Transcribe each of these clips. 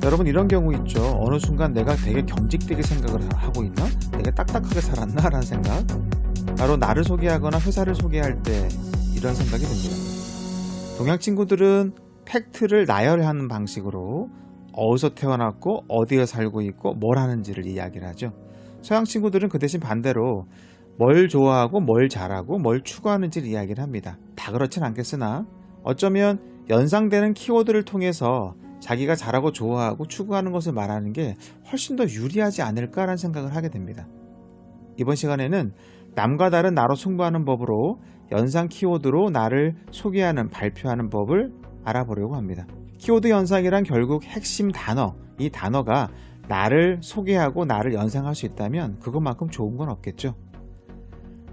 여러분 이런 경우 있죠. 어느 순간 내가 되게 경직되게 생각을 하고 있나? 되게 딱딱하게 살았나? 라는 생각. 바로 나를 소개하거나 회사를 소개할 때 이런 생각이 듭니다. 동양 친구들은 팩트를 나열하는 방식으로 어디서 태어났고 어디에 살고 있고 뭘 하는지를 이야기를 하죠. 서양 친구들은 그 대신 반대로 뭘 좋아하고 뭘 잘하고 뭘 추구하는지를 이야기를 합니다. 다 그렇진 않겠으나 어쩌면 연상되는 키워드를 통해서 자기가 잘하고 좋아하고 추구하는 것을 말하는 게 훨씬 더 유리하지 않을까라는 생각을 하게 됩니다. 이번 시간에는 남과 다른 나로 승부하는 법으로 연상 키워드로 나를 소개하는, 발표하는 법을 알아보려고 합니다. 키워드 연상이란 결국 핵심 단어, 이 단어가 나를 소개하고 나를 연상할 수 있다면 그것만큼 좋은 건 없겠죠.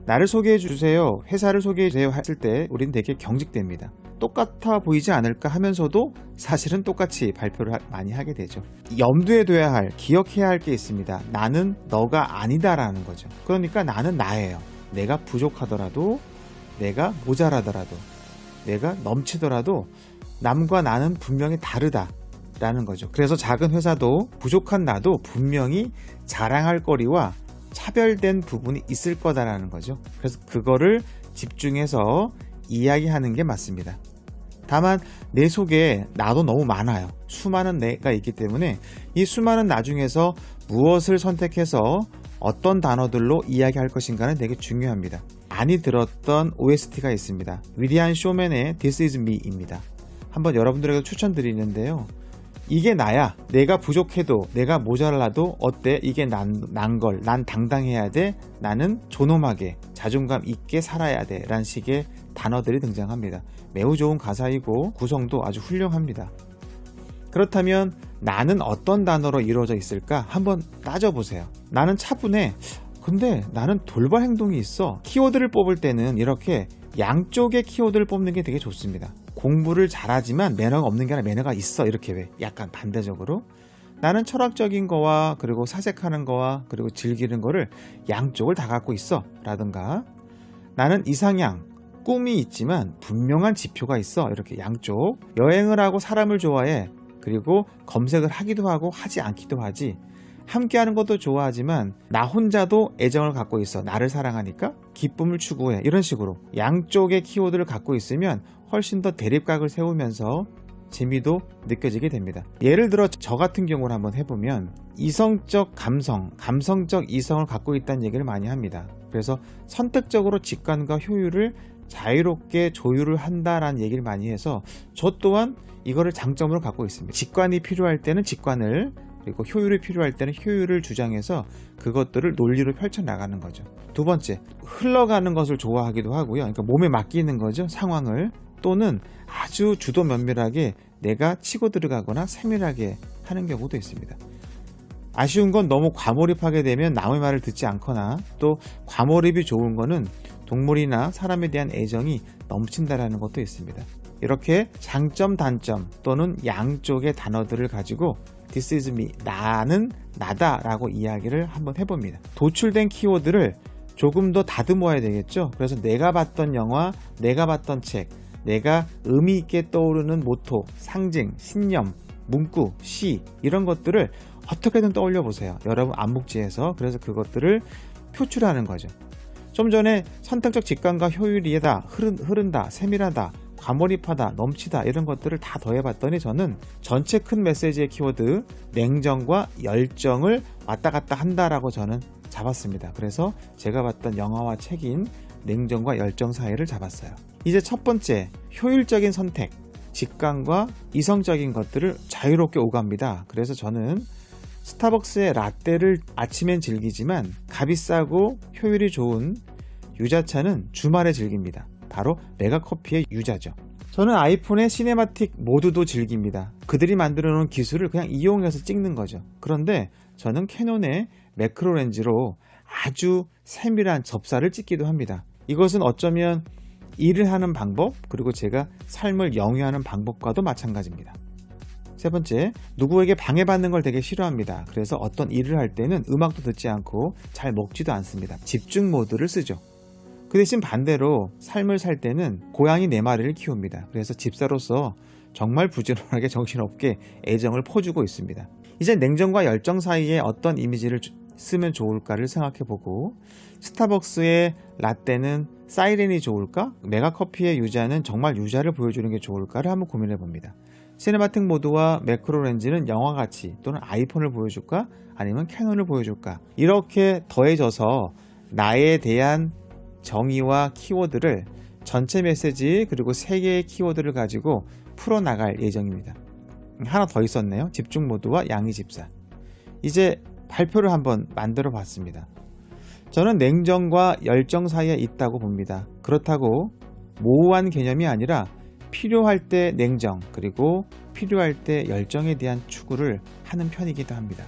나를 소개해 주세요, 회사를 소개해 주세요 했을 때 우리는 되게 경직됩니다. 똑같아 보이지 않을까 하면서도 사실은 똑같이 발표를 많이 하게 되죠. 염두에 둬야 할, 기억해야 할 게 있습니다. 나는 너가 아니다라는 거죠. 그러니까 나는 나예요. 내가 부족하더라도, 내가 모자라더라도, 내가 넘치더라도 남과 나는 분명히 다르다라는 거죠. 그래서 작은 회사도 부족한 나도 분명히 자랑할 거리와 차별된 부분이 있을 거다라는 거죠. 그래서 그거를 집중해서 이야기하는 게 맞습니다. 다만 내 속에 나도 너무 많아요. 수많은 내가 있기 때문에 이 수많은 나 중에서 무엇을 선택해서 어떤 단어들로 이야기할 것인가는 되게 중요합니다. 많이 들었던 OST가 있습니다. 위대한 쇼맨의 This is me입니다. 한번 여러분들에게 추천드리는데요. 이게 나야. 내가 부족해도, 내가 모자라도 어때? 이게 난 걸. 난 당당해야 돼. 나는 존엄하게, 자존감 있게 살아야 돼. 라는 식의 단어들이 등장합니다. 매우 좋은 가사이고 구성도 아주 훌륭합니다. 그렇다면 나는 어떤 단어로 이루어져 있을까? 한번 따져보세요. 나는 차분해. 근데 나는 돌발 행동이 있어. 키워드를 뽑을 때는 이렇게 양쪽의 키워드를 뽑는 게 되게 좋습니다. 공부를 잘하지만 매너가 없는 게 아니라 매너가 있어. 이렇게 왜 약간 반대적으로 나는 철학적인 거와 그리고 사색하는 거와 그리고 즐기는 거를 양쪽을 다 갖고 있어 라든가 나는 이상향, 꿈이 있지만 분명한 지표가 있어. 이렇게 양쪽. 여행을 하고 사람을 좋아해. 그리고 검색을 하기도 하고 하지 않기도 하지. 함께하는 것도 좋아하지만 나 혼자도 애정을 갖고 있어. 나를 사랑하니까 기쁨을 추구해. 이런 식으로 양쪽의 키워드를 갖고 있으면 훨씬 더 대립각을 세우면서 재미도 느껴지게 됩니다. 예를 들어 저 같은 경우를 한번 해보면 이성적 감성, 감성적 이성을 갖고 있다는 얘기를 많이 합니다. 그래서 선택적으로 직관과 효율을 자유롭게 조율을 한다라는 얘기를 많이 해서 저 또한 이거를 장점으로 갖고 있습니다. 직관이 필요할 때는 직관을, 그리고 효율이 필요할 때는 효율을 주장해서 그것들을 논리로 펼쳐나가는 거죠. 두 번째, 흘러가는 것을 좋아하기도 하고요. 그러니까 몸에 맡기는 거죠. 상황을. 또는 아주 주도 면밀하게 내가 치고 들어가거나 세밀하게 하는 경우도 있습니다. 아쉬운 건 너무 과몰입하게 되면 남의 말을 듣지 않거나 또 과몰입이 좋은 거는 동물이나 사람에 대한 애정이 넘친다라는 것도 있습니다. 이렇게 장점, 단점 또는 양쪽의 단어들을 가지고 This is me, 나는 나다 라고 이야기를 한번 해봅니다. 도출된 키워드를 조금 더 다듬어야 되겠죠. 그래서 내가 봤던 영화, 내가 봤던 책, 내가 의미 있게 떠오르는 모토, 상징, 신념, 문구, 시 이런 것들을 어떻게든 떠올려 보세요. 여러분 안목지에서. 그래서 그것들을 표출하는 거죠. 좀 전에 선택적 직관과 효율이다, 흐른다, 세밀하다, 과몰입하다, 넘치다 이런 것들을 다 더해봤더니 저는 전체 큰 메시지의 키워드 냉정과 열정을 왔다 갔다 한다라고 저는 잡았습니다. 그래서 제가 봤던 영화와 책인 냉정과 열정 사이를 잡았어요. 이제 첫 번째, 효율적인 선택, 직관과 이성적인 것들을 자유롭게 오갑니다. 그래서 저는 스타벅스의 라떼를 아침엔 즐기지만 값이 싸고 효율이 좋은 유자차는 주말에 즐깁니다. 바로 메가커피의 유자죠. 저는 아이폰의 시네마틱 모드도 즐깁니다. 그들이 만들어 놓은 기술을 그냥 이용해서 찍는 거죠. 그런데 저는 캐논의 매크로 렌즈로 아주 세밀한 접사를 찍기도 합니다. 이것은 어쩌면 일을 하는 방법, 그리고 제가 삶을 영위하는 방법과도 마찬가지입니다. 세 번째, 누구에게 방해받는 걸 되게 싫어합니다. 그래서 어떤 일을 할 때는 음악도 듣지 않고 잘 먹지도 않습니다. 집중 모드를 쓰죠. 그 대신 반대로 삶을 살 때는 고양이 4마리를 키웁니다. 그래서 집사로서 정말 부지런하게 정신없게 애정을 퍼주고 있습니다. 이제 냉정과 열정 사이에 어떤 이미지를 쓰면 좋을까를 생각해보고, 스타벅스의 라떼는 사이렌이 좋을까? 메가커피의 유자는 정말 유자를 보여주는 게 좋을까를 한번 고민해봅니다. 시네마틱 모드와 매크로 렌즈는 영화같이 또는 아이폰을 보여줄까? 아니면 캐논을 보여줄까? 이렇게 더해져서 나에 대한 정의와 키워드를 전체 메시지 그리고 3개의 키워드를 가지고 풀어나갈 예정입니다. 하나 더 있었네요. 집중 모드와 양의 집사. 이제 발표를 한번 만들어 봤습니다. 저는 냉정과 열정 사이에 있다고 봅니다. 그렇다고 모호한 개념이 아니라 필요할 때 냉정 그리고 필요할 때 열정에 대한 추구를 하는 편이기도 합니다.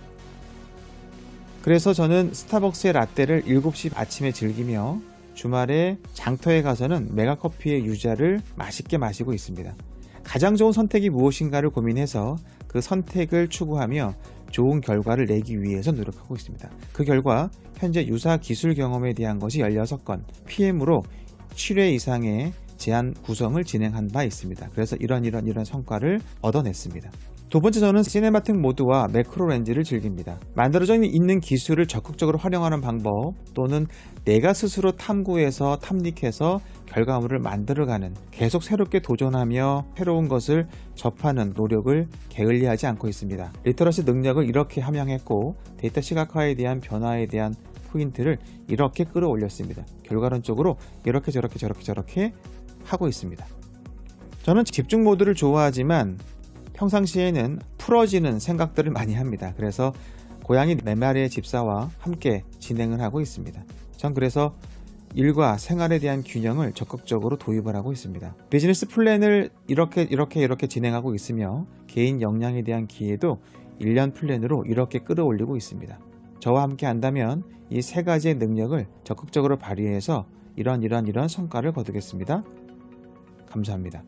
그래서 저는 스타벅스의 라떼를 7시 아침에 즐기며 주말에 장터에 가서는 메가커피의 유자를 맛있게 마시고 있습니다. 가장 좋은 선택이 무엇인가를 고민해서 그 선택을 추구하며 좋은 결과를 내기 위해서 노력하고 있습니다. 그 결과 현재 유사 기술 경험에 대한 것이 16건, PM으로 7회 이상의 제한 구성을 진행한 바 있습니다. 그래서 이런 성과를 얻어냈습니다. 두 번째, 저는 시네마틱 모드와 매크로 렌즈를 즐깁니다. 만들어져 있는 기술을 적극적으로 활용하는 방법, 또는 내가 스스로 탐구해서 탐닉해서 결과물을 만들어가는, 계속 새롭게 도전하며 새로운 것을 접하는 노력을 게을리하지 않고 있습니다. 리터러시 능력을 이렇게 함양했고, 데이터 시각화에 대한 변화에 대한 포인트를 이렇게 끌어올렸습니다. 결과론적으로 이렇게 저렇게 하고 있습니다. 저는 집중 모드를 좋아하지만 평상시에는 풀어지는 생각들을 많이 합니다. 그래서 고양이 4마리의 집사와 함께 진행을 하고 있습니다. 전 그래서 일과 생활에 대한 균형을 적극적으로 도입을 하고 있습니다. 비즈니스 플랜을 이렇게 진행하고 있으며 개인 역량에 대한 기회도 1년 플랜으로 이렇게 끌어올리고 있습니다. 저와 함께 한다면 이 3가지의 능력을 적극적으로 발휘해서 이런 성과를 거두겠습니다. 감사합니다.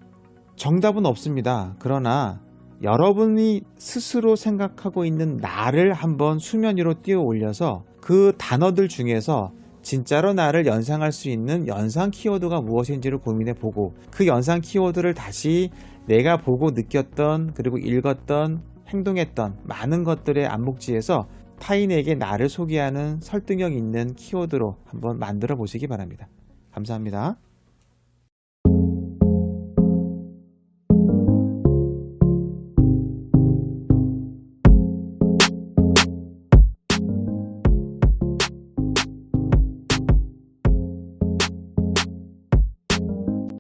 정답은 없습니다. 그러나 여러분이 스스로 생각하고 있는 나를 한번 수면 위로 띄워 올려서 그 단어들 중에서 진짜로 나를 연상할 수 있는 연상 키워드가 무엇인지를 고민해 보고, 그 연상 키워드를 다시 내가 보고 느꼈던 그리고 읽었던 행동했던 많은 것들의 안목지에서 타인에게 나를 소개하는 설득력 있는 키워드로 한번 만들어 보시기 바랍니다. 감사합니다.